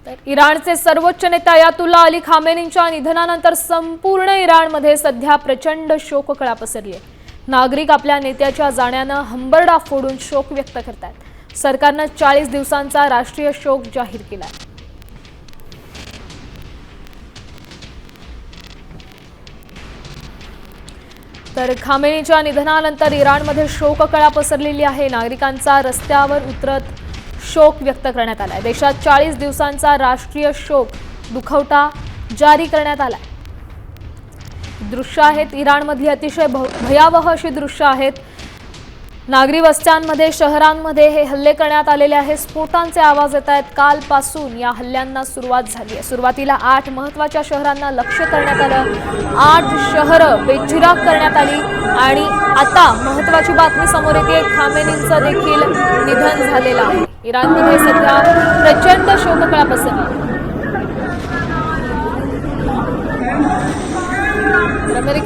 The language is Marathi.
तर इराणचे सर्वोच्च नेते अयातुल्ला अली खामेनींच्या निधनानंतर संपूर्ण इराणमध्ये सध्या प्रचंड शोककळा पसरली आहे। नागरिक आपल्या नेत्याच्या जाण्यानं हंबरडा फोडून शोक व्यक्त करतात। सरकारनं 40 दिवसांचा राष्ट्रीय शोक जाहीर केला आहे। तर खामेनीच्या निधनानंतर इराणमध्ये शोककळा पसरलेली आहे। नागरिकांचा रस्त्यावर उतरत शोक व्यक्त करण्यात आला आहे। देशात 40 दिवसांचा राष्ट्रीय शोक दुखवटा जारी करण्यात आला आहे। दृश्य आहेत इराणमधली अतिशय भयावह अशी दृश्य आहेत। नागरी वस्त्यांमध्ये शहरांमध्ये हे हल्ले करण्यात आलेले आहेत। स्फोटांचे आवाज येत आहेत। कालपासून या हल्ल्यांना सुरुवात झाली आहे। सुरुवातीला 8 महत्त्वाच्या शहरांना लक्ष्य करण्यात आलं। 8 शहरं बेचिराख करण्यात आली आणि आता महत्त्वाची बातमी समोर येते, खामेनींचं देखील निधन झालेलं आहे। इराणमध्ये सध्या प्रचंड शोककळा पसरली।